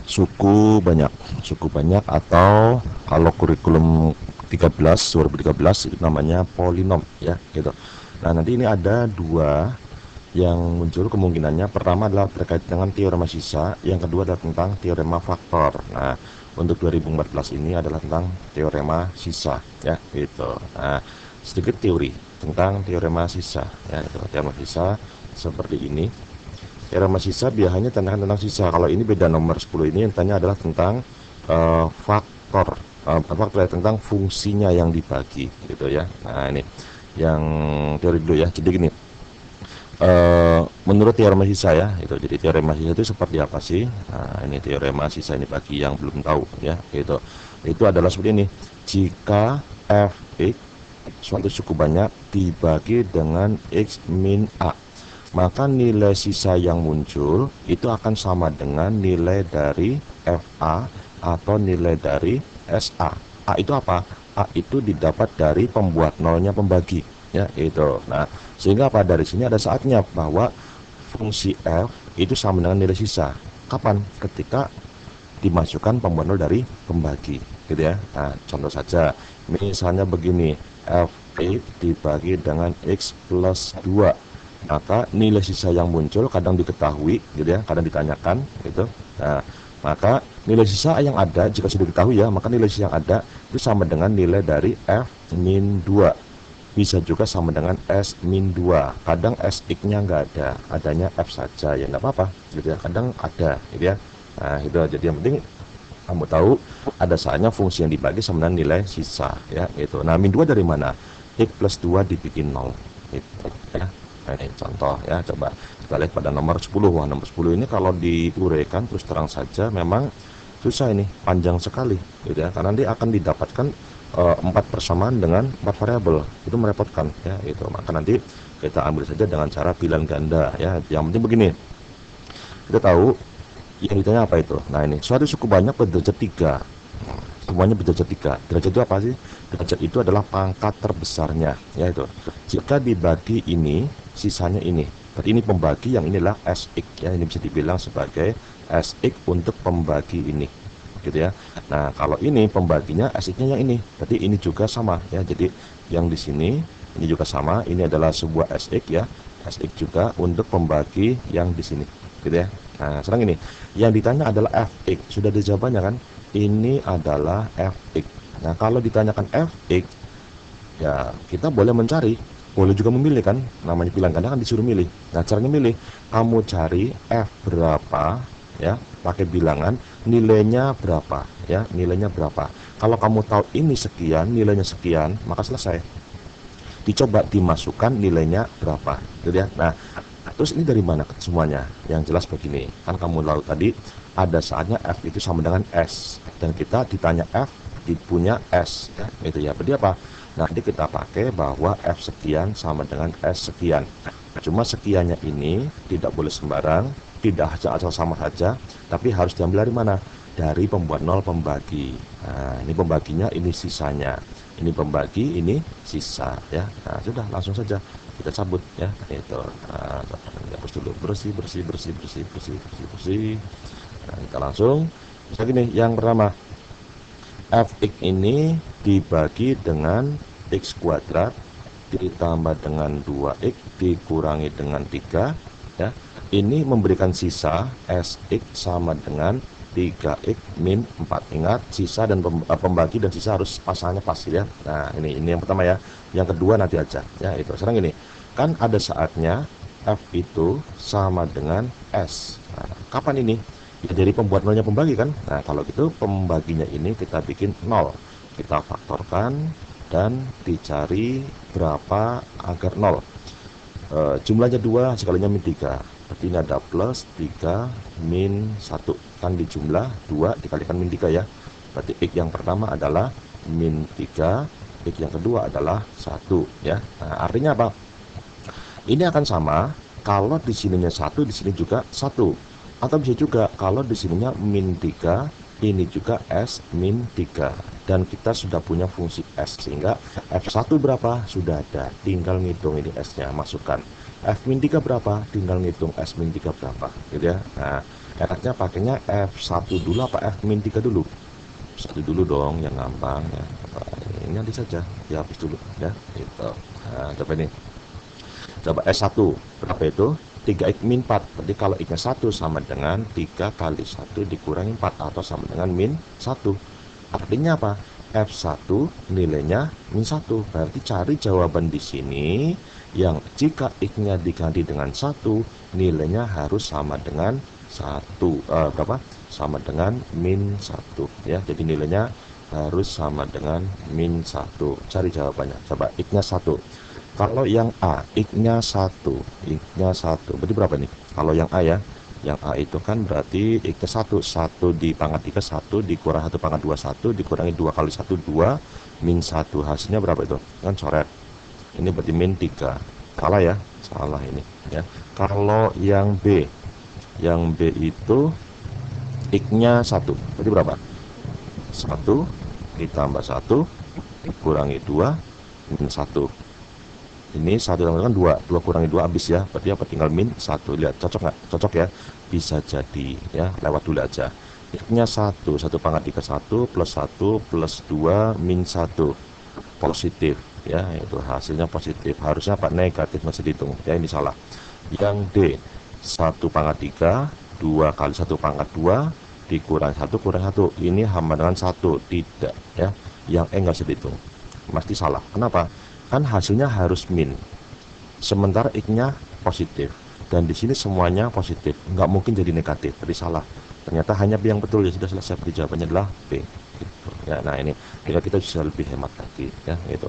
suku banyak atau kalau kurikulum 2013 itu namanya polinom ya gitu. Nah, nanti ini ada dua yang muncul kemungkinannya. Pertama adalah terkait dengan teorema sisa, yang kedua adalah tentang teorema faktor. Nah, untuk 2014 ini adalah tentang teorema sisa ya gitu. Nah, sedikit teori tentang teorema sisa ya gitu. Teorema sisa seperti ini. Teorema sisa biasanya tentang sisa. Kalau ini beda, nomor 10 ini yang tanya adalah tentang faktor, faktor ya, tentang fungsinya yang dibagi gitu ya. Nah, ini yang teori dulu ya. Jadi gini, menurut teorema sisa ya itu, jadi teorema sisa itu seperti apa sih? Nah, ini teorema sisa ini bagi yang belum tahu ya gitu. Itu adalah seperti ini: jika fx suatu suku banyak dibagi dengan x min a, maka nilai sisa yang muncul itu akan sama dengan nilai dari fa atau nilai dari sa. A itu apa? A itu didapat dari pembuat nolnya pembagi ya itu. Nah, sehingga apa, dari sini ada saatnya bahwa fungsi f itu sama dengan nilai sisa. Kapan? Ketika dimasukkan pembuat nol dari pembagi gitu ya. Nah, contoh saja misalnya begini, f(x) dibagi dengan x plus 2, maka nilai sisa yang muncul kadang diketahui gitu ya, kadang ditanyakan gitu. Nah, maka nilai sisa yang ada jika sudah diketahui ya, maka nilai sisa yang ada itu sama dengan nilai dari f min 2. Bisa juga sama dengan S min 2. Kadang SX nya nggak ada, adanya F saja, ya nggak apa-apa gitu ya, kadang ada gitu ya. Nah, itu jadi yang penting kamu tahu ada saatnya fungsi yang dibagi sama dengan nilai sisa ya itu. Nah, min 2 dari mana? X plus 2 dibikin 0 gitu ya. Nah, ini contoh ya, coba kita lihat pada nomor 10. Wah, nomor 10 ini kalau diuraikan terus terang saja memang susah, ini panjang sekali gitu ya, karena nanti akan didapatkan 4 persamaan dengan 4 variabel, itu merepotkan ya itu. Maka nanti kita ambil saja dengan cara pilihan ganda ya. Yang penting begini, kita tahu yang ditanya apa itu. Nah, ini suatu suku banyak berderajat 3, semuanya berderajat 3. Derajat itu apa sih? Derajat itu adalah pangkat terbesarnya ya itu. Jika dibagi ini, sisanya ini, berarti ini pembagi, yang inilah SX ya, ini bisa dibilang sebagai SX untuk pembagi ini gitu ya. Nah, kalau ini pembaginya SX-nya yang ini, berarti ini juga sama ya. Jadi yang di sini ini juga sama, ini adalah sebuah SX ya, SX juga untuk pembagi yang di sini gitu ya. Nah, sekarang ini yang ditanya adalah fx, sudah ada jawabannya kan, ini adalah fx. Nah, kalau ditanyakan fx ya kita boleh mencari, boleh juga memilih kan, namanya pilihan ganda kan, disuruh milih. Nah, caranya milih, kamu cari f berapa ya, pakai bilangan, nilainya berapa ya, nilainya berapa. Kalau kamu tahu ini sekian, nilainya sekian, maka selesai, dicoba dimasukkan nilainya berapa gitu ya. Nah, terus ini dari mana semuanya? Yang jelas begini, kan kamu tahu tadi ada saatnya f itu sama dengan s, dan kita ditanya f punya s ya, itu ya. Berarti apa? Nanti kita pakai bahwa f sekian sama dengan s sekian. Cuma sekiannya ini tidak boleh sembarang, tidak asal sama saja, tapi harus diambil dari mana? Dari pembuat nol pembagi. Nah, ini pembaginya, ini sisanya. Ini pembagi, ini sisa ya. Nah, sudah, langsung saja kita cabut ya itu. Nah, hapus dulu, bersih. Nah, kita langsung bisa gini. Yang pertama, fx ini dibagi dengan x kuadrat ditambah dengan 2x dikurangi dengan 3 ya. Ini memberikan sisa sx sama dengan 3x min 4. Ingat, sisa dan pembagi dan sisa harus pasangannya pasti ya. Nah, ini yang pertama ya. Yang kedua nanti aja ya itu. Sekarang ini kan ada saatnya f itu sama dengan s. Nah, kapan ini? Ya, dari pembuat nolnya pembagi kan. Nah, kalau gitu pembaginya ini kita bikin 0, kita faktorkan dan dicari berapa agar 0. Jumlahnya 2, sekalinya min 3, berarti ini ada plus 3 min 1 kan, di jumlah 2 dikalikan min 3 ya. Berarti x yang pertama adalah min 3, x yang kedua adalah 1 ya. Nah, artinya apa? Ini akan sama kalau di sininya 1, di sini juga 1, atau bisa juga kalau di sininya min 3, ini juga s min 3, dan kita sudah punya fungsi s, sehingga f1 berapa sudah ada, tinggal ngitung ini s nya, masukkan. F min 3 berapa, tinggal ngitung s min 3 berapa gitu ya. Nah, enaknya pakainya F1 dulu apa F-3 dulu? Satu dulu dong, yang gampang ya. Ini nanti saja dihapus dulu ya, gitu. Nah, coba ini, coba S1 berapa itu? 3x-4. Berarti kalau x-nya 1 sama dengan 3 kali 1 dikurangi 4 atau sama dengan min 1. Artinya apa? F1 nilainya min 1. Berarti cari jawaban di sini yang jika x-nya diganti dengan 1, nilainya harus sama dengan 1. Berapa? Sama dengan min 1 ya. Jadi nilainya harus sama dengan min 1. Cari jawabannya. Coba x-nya 1. Kalau yang A, x-nya 1, x-nya 1. Berarti berapa nih? Kalau yang A ya, yang A itu kan berarti x-nya 1, 1 di pangkat 3, 1 dikurang 1 pangkat 2, 1 dikurangi 2 kali 1, 2, min 1. Hasilnya berapa itu? Kan coret. Ini berarti min 3. Salah ya? Salah ini ya. Kalau yang B itu x-nya 1. Berarti berapa? 1 ditambah 1 dikurangi 2 min 1. Ini 1 tambah 2 kurangi 2 habis ya. Berarti apa? Tinggal min 1. Lihat cocok nggak? Cocok ya. Bisa jadi ya, lewat dulu aja. X-nya 1 pangkat 3, 1 plus 1 plus 2 min 1. Positif ya, itu hasilnya positif. Harusnya apa? Negatif, masih dihitung ya, ini salah. Yang D, 1 pangkat 3, 2 kali 1 pangkat 2 dikurang 1 kurang 1. Ini sama dengan 1. Tidak ya. Yang E nggak usah dihitung. Pasti salah. Kenapa? Kan hasilnya harus min, sementara x-nya positif, dan di sini semuanya positif, nggak mungkin jadi negatif. Jadi salah. Ternyata hanya B yang betul ya, sudah selesai. Jawabannya adalah B gitu. Ya, nah ini kita bisa lebih hemat lagi ya gitu.